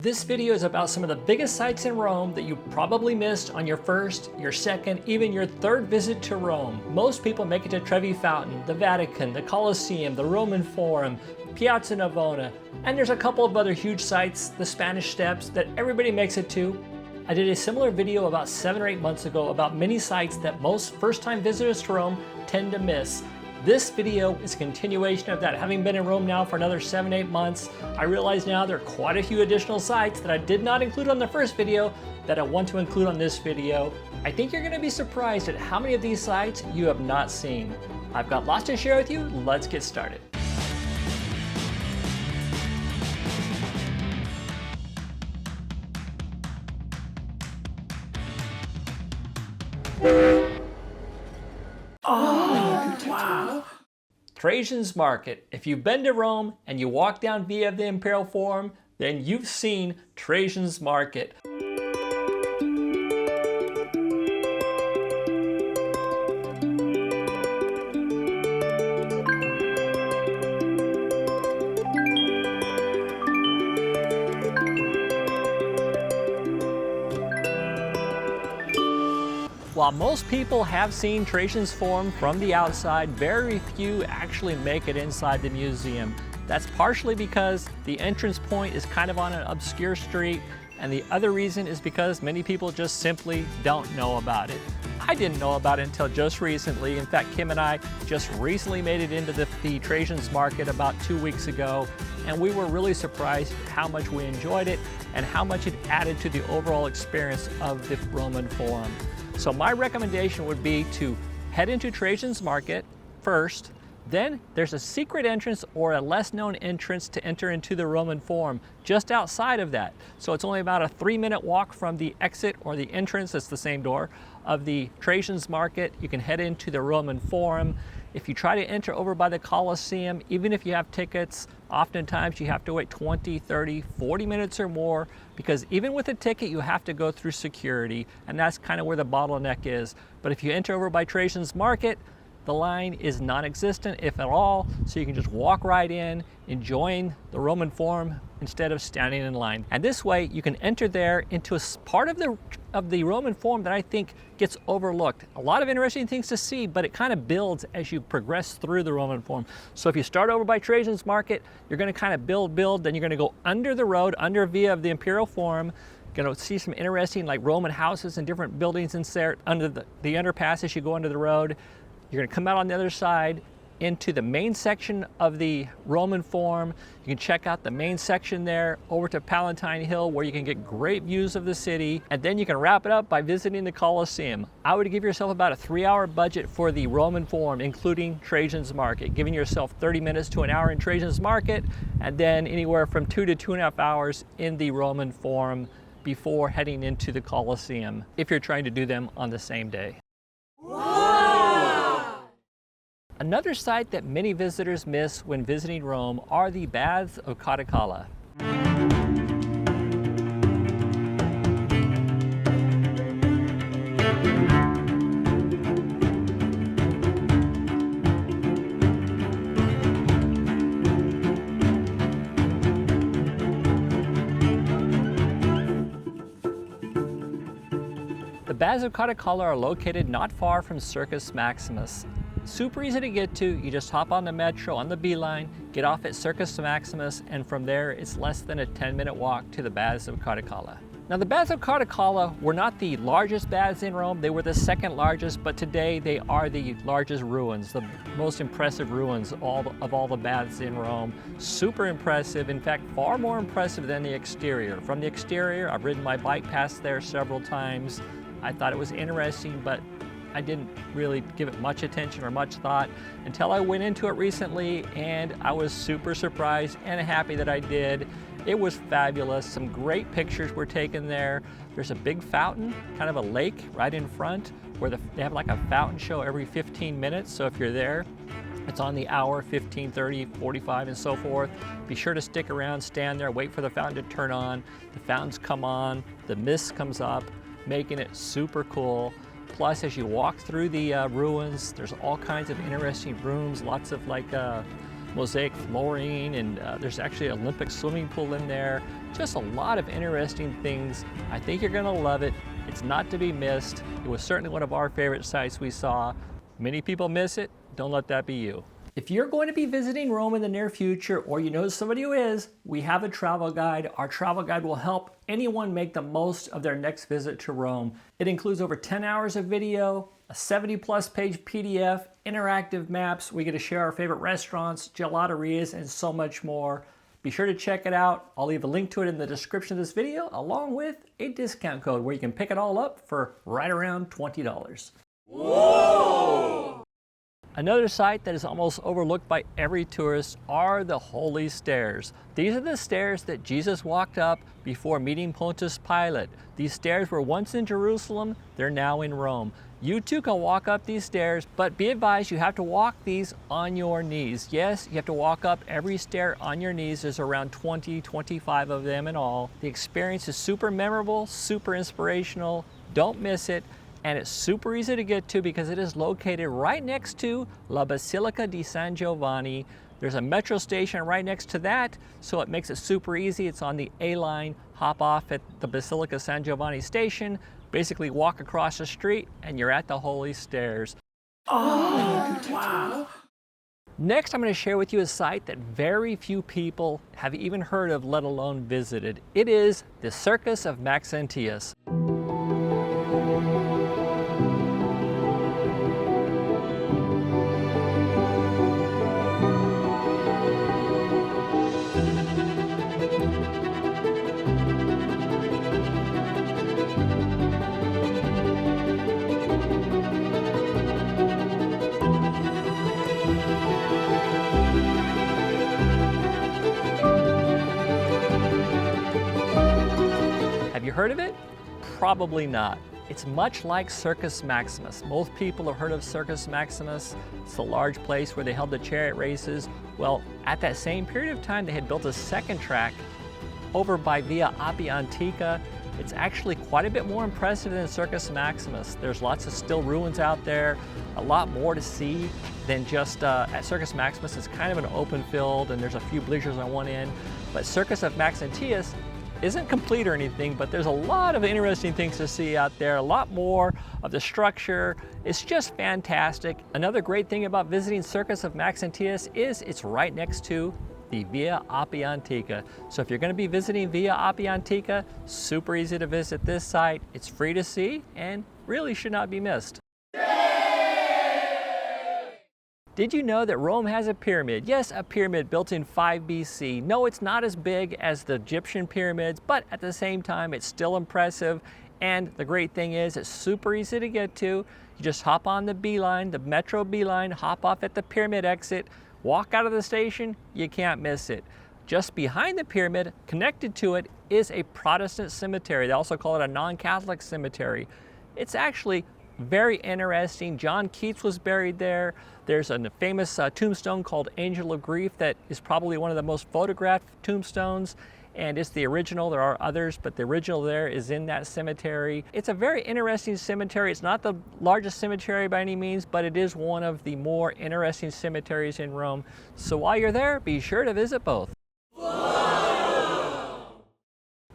This video is about some of the biggest sites in Rome that you probably missed on your first, your second, even your third visit to Rome. Most people make it to Trevi Fountain, the Vatican, the Colosseum, the Roman Forum, Piazza Navona, and there's a couple of other huge sites, the Spanish Steps, that everybody makes it to. I did a similar video about 7 or 8 months ago about many sites that most first-time visitors to Rome tend to miss. This video is a continuation of that. Having been in Rome now for another 7 or 8 months, I realize now there are quite a few additional sites that I did not include on the first video that I want to include on this video. I think you're going to be surprised at how many of these sites you have not seen. I've got lots to share with you. Let's get started. Wow. Trajan's Market. If you've been to Rome and you walk down via the Imperial Forum, then you've seen Trajan's Market. While most people have seen Trajan's Forum from the outside, very few actually make it inside the museum. That's partially because the entrance point is kind of on an obscure street, and the other reason is because many people just simply don't know about it. I didn't know about it until just recently. In fact, Kim and I just recently made it into the Trajan's Market about 2 weeks ago, and we were really surprised at how much we enjoyed it and how much it added to the overall experience of the Roman Forum. So my recommendation would be to head into Trajan's Market first, then there's a secret entrance or a less known entrance to enter into the Roman Forum just outside of that. So it's only about a 3-minute walk from the exit or the entrance, it's the same door, of the Trajan's Market. You can head into the Roman Forum. If you try to enter over by the Colosseum, even if you have tickets, oftentimes you have to wait 20, 30, 40 minutes or more, because even with a ticket, you have to go through security, and that's kind of where the bottleneck is. But if you enter over by Trajan's Market, the line is non-existent, if at all, so you can just walk right in, enjoying the Roman Forum instead of standing in line. And this way, you can enter there into a part of the Roman Forum that I think gets overlooked. A lot of interesting things to see, but it kind of builds as you progress through the Roman Forum. So if you start over by Trajan's Market, you're going to kind of build, then you're going to go under the road, under via of the Imperial Forum. Going to see some interesting like Roman houses and different buildings in there under the underpass as you go under the road. You're going to come out on the other side into the main section of the Roman Forum. You can check out the main section there, over to Palatine Hill, where you can get great views of the city, and then you can wrap it up by visiting the Colosseum. I would give yourself about a 3-hour budget for the Roman Forum, including Trajan's Market, giving yourself 30 minutes to an hour in Trajan's Market, and then anywhere from 2 to 2.5 hours in the Roman Forum before heading into the Colosseum, if you're trying to do them on the same day. Another site that many visitors miss when visiting Rome are the Baths of Caracalla. The Baths of Caracalla are located not far from Circus Maximus. Super easy to get to. You just hop on the metro on the B line, get off at Circus of Maximus, and from there it's less than a 10-minute walk to the Baths of Caracalla. Now the Baths of Caracalla were not the largest baths in Rome, they were the second largest, but today they are the largest ruins, the most impressive ruins of all the baths in Rome. Super impressive, in fact far more impressive than the exterior. From the exterior, I've ridden my bike past there several times. I thought it was interesting, but I didn't really give it much attention or much thought until I went into it recently, and I was super surprised and happy that I did. It was fabulous. Some great pictures were taken there. There's a big fountain, kind of a lake right in front, where they have like a fountain show every 15 minutes. So if you're there, it's on the hour, 15, 30, 45, and so forth. Be sure to stick around, stand there, wait for the fountain to turn on. The fountains come on, the mist comes up, making it super cool. Plus, as you walk through the ruins, there's all kinds of interesting rooms, lots of like mosaic flooring, and there's actually an Olympic swimming pool in there. Just a lot of interesting things. I think you're gonna love it. It's not to be missed. It was certainly one of our favorite sites we saw. Many people miss it. Don't let that be you. If you're going to be visiting Rome in the near future, or you know somebody who is, we have a travel guide. Our travel guide will help anyone make the most of their next visit to Rome. It includes over 10 hours of video, a 70+ page PDF, interactive maps. We get to share our favorite restaurants, gelaterias, and so much more. Be sure to check it out. I'll leave a link to it in the description of this video, along with a discount code where you can pick it all up for right around $20. Whoa! Another site that is almost overlooked by every tourist are the Holy Stairs. These are the stairs that Jesus walked up before meeting Pontius Pilate. These stairs were once in Jerusalem, they're now in Rome. You too can walk up these stairs, but be advised you have to walk these on your knees. Yes, you have to walk up every stair on your knees. There's around 25 of them in all. The experience is super memorable, super inspirational. Don't miss it. And it's super easy to get to because it is located right next to La Basilica di San Giovanni. There's a metro station right next to that, so it makes it super easy. It's on the A line. Hop off at the Basilica San Giovanni station, basically walk across the street, and you're at the Holy Stairs. Oh, wow. Next, I'm going to share with you a site that very few people have even heard of, let alone visited. It is the Circus of Maxentius. Have you heard of it? Probably not. It's much like Circus Maximus. Most people have heard of Circus Maximus. It's the large place where they held the chariot races. Well, at that same period of time, they had built a second track over by Via Appia Antica. It's actually quite a bit more impressive than Circus Maximus. There's lots of still ruins out there, a lot more to see than just at Circus Maximus. It's kind of an open field and there's a few bleachers on one end. But Circus of Maxentius isn't complete or anything, but there's a lot of interesting things to see out there, a lot more of the structure. It's just fantastic. Another great thing about visiting Circus of Maxentius is it's right next to the Via Appia Antica. So if you're going to be visiting Via Appia Antica, super easy to visit this site. It's free to see and really should not be missed. Did you know that Rome has a pyramid? Yes, a pyramid built in 5 BC. No, it's not as big as the Egyptian pyramids, but at the same time, it's still impressive. And the great thing is, it's super easy to get to. You just hop on the B line, the Metro B line, hop off at the pyramid exit, walk out of the station, you can't miss it. Just behind the pyramid, connected to it, is a Protestant cemetery. They also call it a non-Catholic cemetery. It's actually very interesting. John Keats was buried there. There's a famous tombstone called Angel of Grief that is probably one of the most photographed tombstones, and it's the original. There are others, but the original there is in that cemetery. It's a very interesting cemetery. It's not the largest cemetery by any means, but it is one of the more interesting cemeteries in Rome. So while you're there, be sure to visit both.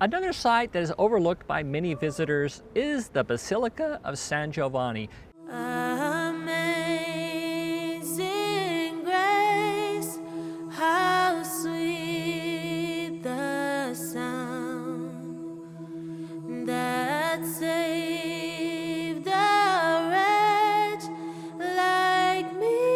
Another site that is overlooked by many visitors is the Basilica of San Giovanni. Amazing grace, how sweet the sound that saved a wretch like me.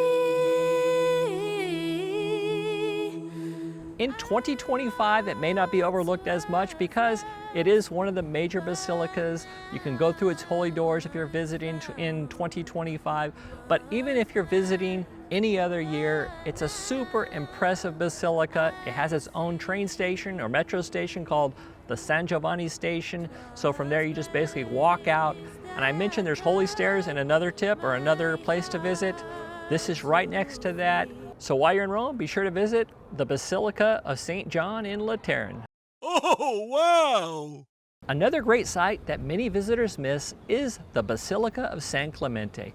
In 2025, it may not be overlooked as much because it is one of the major basilicas. You can go through its holy doors if you're visiting in 2025, but even if you're visiting any other year, it's a super impressive basilica. It has its own train station or metro station called the San Giovanni station. So from there, you just basically walk out. And I mentioned there's holy stairs and another tip or another place to visit. This is right next to that. So while you're in Rome, be sure to visit the Basilica of St. John in Lateran. Oh, wow! Another great site that many visitors miss is the Basilica of San Clemente.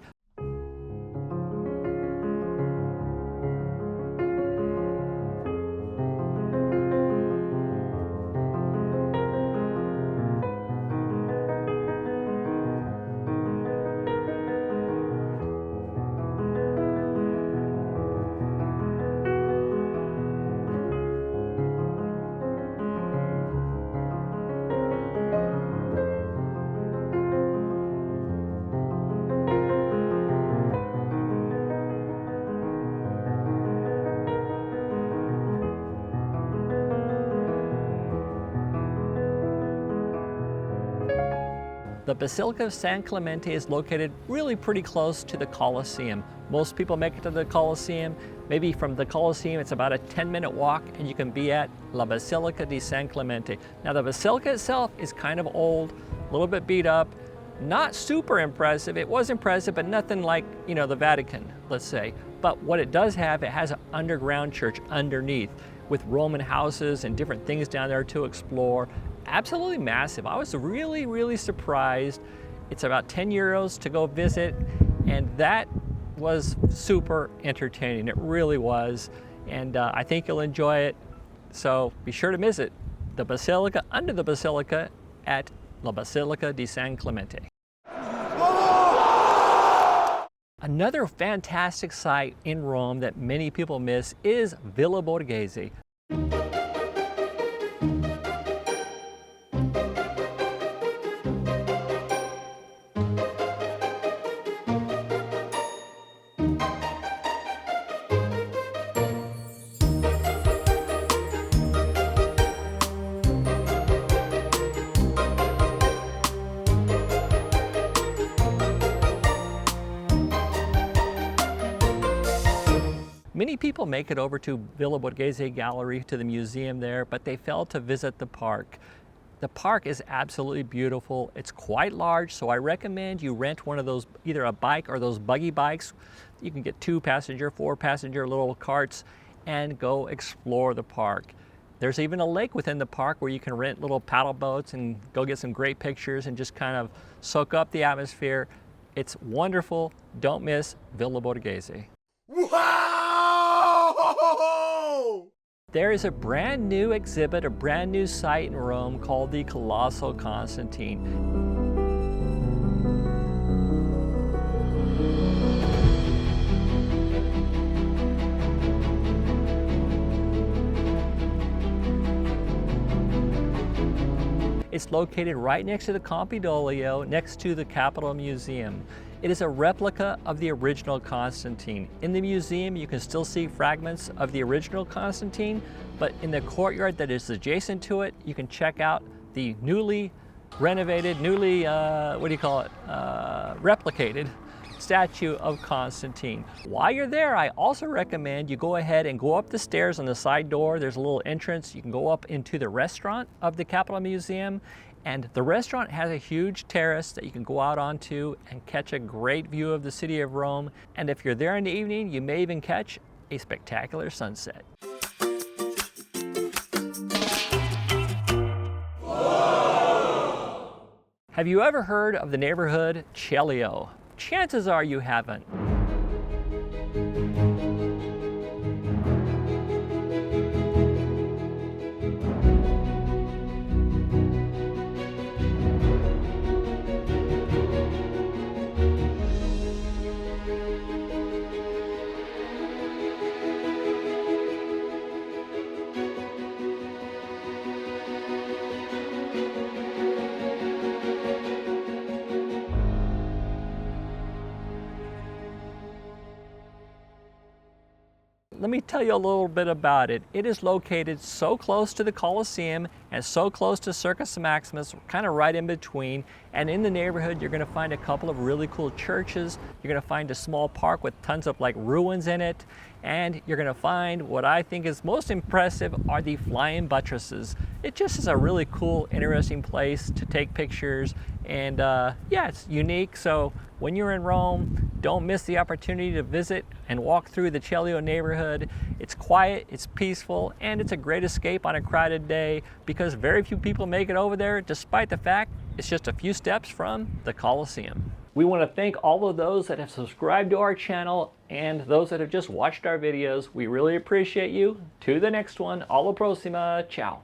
The Basilica of San Clemente is located really pretty close to the Colosseum. Most people make it to the Colosseum. Maybe from the Colosseum it's about a 10-minute walk and you can be at La Basilica di San Clemente. Now the basilica itself is kind of old, a little bit beat up, not super impressive. It was impressive, but nothing like, you know, the Vatican, let's say. But what it does have, it has an underground church underneath with Roman houses and different things down there to explore. Absolutely massive. I was really, really surprised. It's about 10 euros to go visit, and that was super entertaining. It really was, and I think you'll enjoy it. So be sure to visit the Basilica under the Basilica at La Basilica di San Clemente. Another fantastic site in Rome that many people miss is Villa Borghese. Many people make it over to Villa Borghese Gallery, to the museum there, but they fail to visit the park. The park is absolutely beautiful. It's quite large, so I recommend you rent one of those, either a bike or those buggy bikes. You can get 2-passenger, 4-passenger little carts and go explore the park. There's even a lake within the park where you can rent little paddle boats and go get some great pictures and just kind of soak up the atmosphere. It's wonderful. Don't miss Villa Borghese. Wow! There is a brand new exhibit, a brand new site in Rome called the Colossal Constantine. It's located right next to the Campidoglio, next to the Capitol Museum. It is a replica of the original Constantine. In the museum, you can still see fragments of the original Constantine, but in the courtyard that is adjacent to it, you can check out the newly renovated, replicated statue of Constantine. While you're there, I also recommend you go ahead and go up the stairs on the side door. There's a little entrance. You can go up into the restaurant of the Capitol Museum, and the restaurant has a huge terrace that you can go out onto and catch a great view of the city of Rome. And if you're there in the evening, you may even catch a spectacular sunset. Whoa! Have you ever heard of the neighborhood Celio? Chances are you haven't. Let me tell you a little bit about it. It is located so close to the Colosseum and so close to Circus of Maximus, kind of right in between. And in the neighborhood, you're going to find a couple of really cool churches. You're going to find a small park with tons of ruins in it. And you're going to find what I think is most impressive are the flying buttresses. It just is a really cool, interesting place to take pictures. And yeah, it's unique. So when you're in Rome, don't miss the opportunity to visit and walk through the Celio neighborhood. It's quiet, it's peaceful, and it's a great escape on a crowded day because very few people make it over there, despite the fact it's just a few steps from the Colosseum. We want to thank all of those that have subscribed to our channel and those that have just watched our videos. We really appreciate you. To the next one. Alla prossima. Ciao.